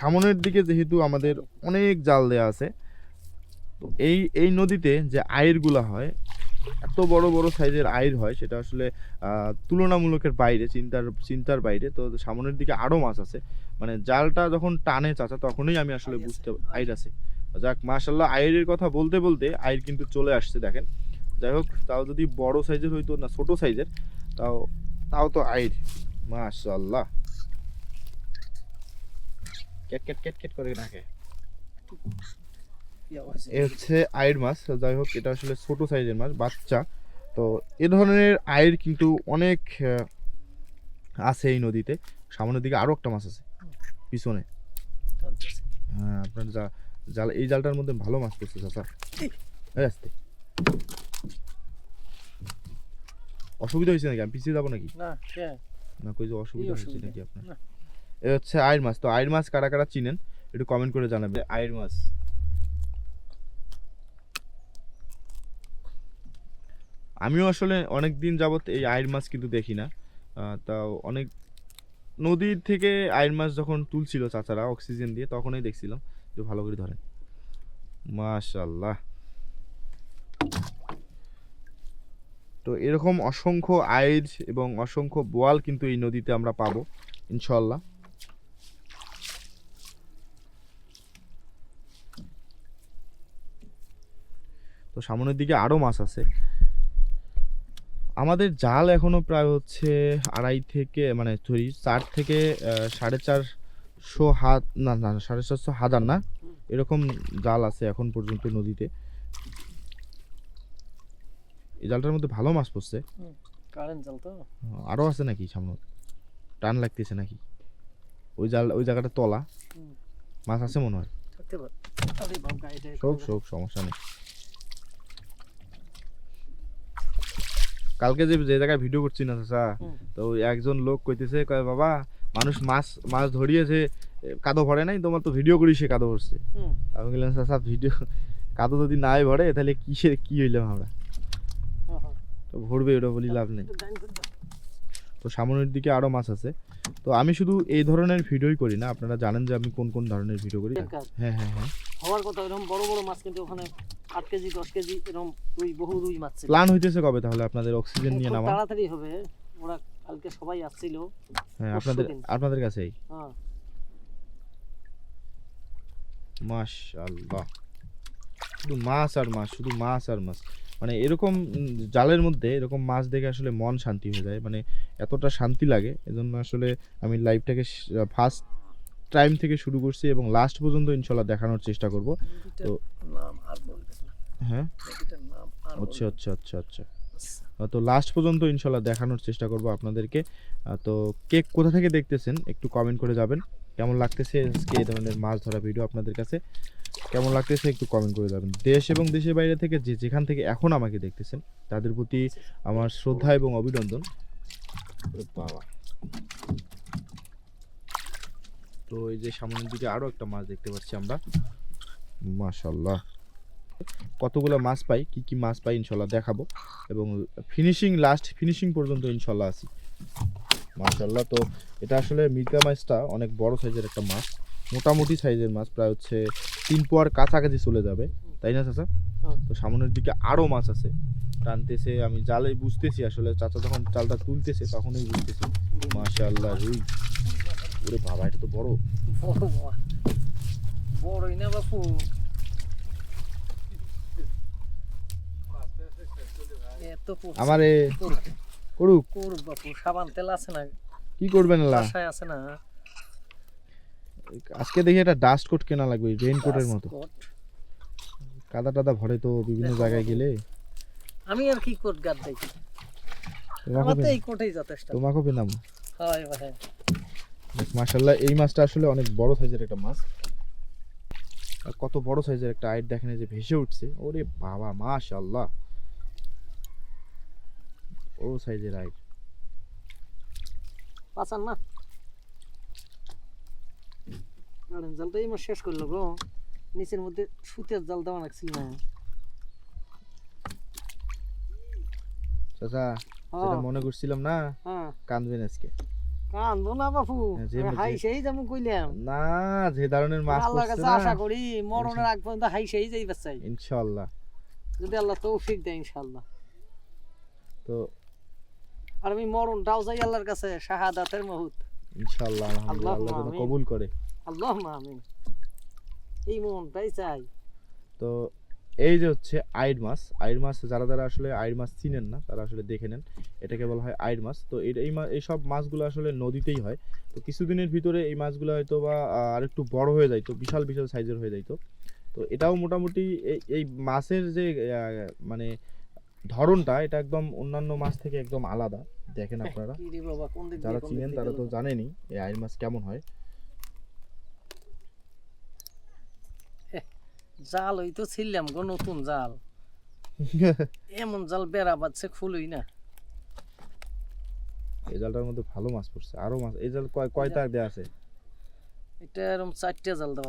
সামনের দিকে যেহেতু আমাদের অনেক জাল দেয়া আছে, তো এই নদীতে যে আইরগুলা হয়, এত বড় বড় সাইজের আইর হয়, সেটা আসলে তুলনামূলকের বাইরে, চিন্তার বাইরে। তো সামনের দিকে আরো মাছ আছে, মানে জালটা যখন টানে চাচা তখনই আমি আসলে বুঝতে আইর আছে। যাক মাশাল্লাহ, আইরের কথা বলতে বলতে আইর কিন্তু চলে আসছে দেখেন। যাই হোক, তাও যদি বড় সাইজের হইতো না ছোট সাইজের, তাও তাও তো আইর মাশাল্লাহ ক্যাট ক্যাট ক্যাট ক্যাট করে নাকে। এ হচ্ছে আইর মাছ। যাই হোক, এটা আসলে ছোট সাইজের মাছ, বাচ্চা। তো এ ধরনের আইর কিন্তু অনেক আছে এই নদীতে। সামনের দিকে আরো একটা মাছ আছে পিছনে। হ্যাঁ, আপনার জাল, এই জালটার মধ্যে ভালো মাছ পড়ছে চাচা। আসতে অসুবিধা হয়েছে নাকি? আমি পিছিয়ে যাবো নাকি? না কই যে অসুবিধা হয়েছে নাকি আপনার? এ হচ্ছে আইর মাছ। তো আইর মাছ কারা কারা চিনেন একটু কমেন্ট করে জানাবে। আইর মাছ আমিও আসলে অনেক দিন যাবত এই আইর মাছ কিন্তু দেখি না। তাও অনেক নদীর থেকে আইর মাছ যখন তুলছিল চাচারা অক্সিজেন দিয়ে, তখনই দেখছিলাম যে ভালো করে ধরেন। মাশাল্লাহ। তো এরকম অসংখ্য আইর এবং অসংখ্য বোয়াল কিন্তু এই নদীতে আমরা পাবো ইনশাল্লাহ। তো সামনের দিকে আরো মাছ আছে। আমাদের জাল এখনো প্রায় হচ্ছে 2.5 থেকে মানে 4 থেকে 450 হাত, না না 450 হাজার না, এরকম জাল আছে এখন পর্যন্ত নদীতে। এই জালটার মধ্যে ভালো মাছ পড়ছে। কারেন্ট জাল তো আরো আছে নাকি সামনে? টান লাগতেছে নাকি? ওই জাল, ওই জায়গাটা তলা, মাছ আছে মনে হয়। শোক সমস্যা নেই। কালকে যে জায়গায় ভিডিও করছি না চাচা, তো একজন লোক কইতেছে, কয় বাবা মানুষ মাছ ধরিয়েছে, কাদো ভরে নাই, তোমার তো ভিডিও করি সে কাদো ভরছে। আমি বললাম চাচা ভিডিও কাদো যদি নাই ভরে তাহলে কিসের কি হইলাম আমরা? তো ভরবে, ওটা বলি লাভ নেই। তো সামনের দিকে আরো মাছ আছে। তো আমি শুধু এই ধরনের ভিডিওই করি না, আপনারা জানেন যে আমি কোন কোন ধরনের ভিডিও করি। হ্যাঁ হ্যাঁ হ্যাঁ, হওয়ার কথা এরকম বড় বড় মাছ, কিন্তু ওখানে 8 কেজি 10 কেজি এরকম বহু রুই মাছ ছিল। প্ল্যান হইতেছে কবে তাহলে আপনাদের অক্সিজেন নিয়ে নামা? তাড়াতাড়ি হবে, ওরা কালকে সবাই আসছিল। হ্যাঁ, আপনাদের কাছেই। হ্যাঁ মাশাআল্লাহ, শুধু মাছ আর মাছ, শুধু মাছ আর মাছ। মানে এরকম জালের মধ্যে এরকম মাছ দেখে আসলে মন শান্তি হয়ে যায়, মানে এতটা শান্তি লাগে। এজন্য আসলে আমি লাইভটাকে ফার্স্ট টাইম থেকে শুরু করছি এবং লাস্ট পর্যন্ত ইনশাল্লাহ দেখানোর চেষ্টা করব। তো নাম আর বলবেন না। হ্যাঁ, এটার নাম আর আচ্ছা আচ্ছা আচ্ছা আচ্ছা। তো লাস্ট পর্যন্ত ইনশাল্লাহ দেখানোর চেষ্টা করব আপনাদেরকে। তো কে কোথা থেকে দেখতেছেন একটু কমেন্ট করে যাবেন। কেমন লাগতেছে আজকে এই ধরনের মাছ ধরা ভিডিও আপনাদের কাছে, কেমন লাগতেছে একটু কমেন্ট করে যাবেন। দেশ এবং দেশের বাইরে থেকে যেখান থেকে এখন আমাকে দেখতেছেন তাদের প্রতি আমার শ্রদ্ধা এবং অভিনন্দন। বাবা, তো এই যে সামনের দিকে আরো একটা মাছ দেখতে পাচ্ছি আমরা। মাশাআল্লাহ, কতগুলো মাছ পাই, কি কি মাছ পাই ইনশাল্লাহ দেখাবো, এবং লাস্ট ফিনিশিং পর্যন্ত ইনশাল্লাহ আছি। মাশাআল্লাহ। তো এটা আসলে মির্কা মাছটা অনেক বড় সাইজের একটা মাছ, মোটামুটি সাইজের মাছ, প্রায় হচ্ছে 3 পোয়ার কাছাকাছি চলে যাবে, তাই না চাচা? তো সামনের দিকে আরো মাছ আছে, টানতেছে, আমি জালে বুঝতেছি আসলে চাচা যখন জালটা তুলতেছে তখনই বুঝতেছি। মাশাআল্লাহ, রুই। ওরে বাবা, এটা তো বড় বড়ই না বাপু। আমারে করুক বাপু, সাবান তেল আছে না? কি করবেন না, বাসায় আছে না? আজকে দেখি এটা ডাস্ট কোট কেনা লাগবে, রেইনকোটের মতো। কাদা টাদা ভরে তো বিভিন্ন জায়গায় গেলে। আমি আর কি কোট গাদ দেই, আমার তো এই কোটেই যথেষ্ট। তোমাকে পেলাম। হয় ভাই, মাশাআল্লাহ, এই মাছটা আসলে অনেক বড় সাইজের একটা মাছ। আর কত বড় সাইজের একটা আইট দেখেন, যে ভেসে উঠছে। ওরে বাবা, মাশাআল্লাহ, ও সাইজের আইট। পাচান না কারেন্ট জালটা এই মাস শেষ করলো গো। নিচের মধ্যে সুতের জাল দেওয়া লাগছিল না চাচা, যেটা মনে করছিলাম না, কাঁদবেন আজকে। কান্দো না বাপু হ্যাঁ, যে আমি হাই সেই যাবো কইলাম না, যে ধরনের মাছ আল্লাহর পড়ছে কাছে না, আশা করি মরণের আগ পর্যন্ত হাই সেই যাইবার চাই ইনশাআল্লাহ। যদি আল্লাহ তৌফিক দেয় ইনশাআল্লাহ। তো আর আমি মরণটাও যাই আল্লাহর কাছে শাহাদাতের মুহূর্ত। ইনশাআল্লাহ আলহামদুলিল্লাহ, আল্লাহ যেন আমিন। কবুল করে। আল্লাহুম্মা আমিন। এই মনটাই চাই। তো এই যে হচ্ছে আইড় মাছ, আইড় মাছ যারা যারা আসলে আইড় মাছ চিনেন না তারা আসলে দেখে নেন, এটাকে বলা হয় আইড় মাছ। তো এইসব মাছগুলো আসলে নদীতেই হয়। তো কিছুদিনের ভিতরে এই মাছগুলো হয়তো বা আরেকটু বড় হয়ে যাইতো, বিশাল বিশাল সাইজের হয়ে যাইতো। তো এটাও মোটামুটি এই মাছের যে মানে ধরনটা, এটা একদম অন্যান্য মাছ থেকে একদম আলাদা। দেখেন আপনারা কি রে বাবা কোন দিক যারা দিয়ে কোন চিনেন দিক তারা দিয়ে তো গেল? জানেনই এই আইড় মাছ কেমন হয়। জাল ওই তো ছিলাম গো নতুন জাল। এমন জাল বেড়া বাচ্ছে খুলই না। এই জালটার মধ্যে ভালো মাছ পড়ছে, আরো মাছ। এই জাল কয়টা দেয়া আছে? এটা এরকম 4টে জাল দেওয়া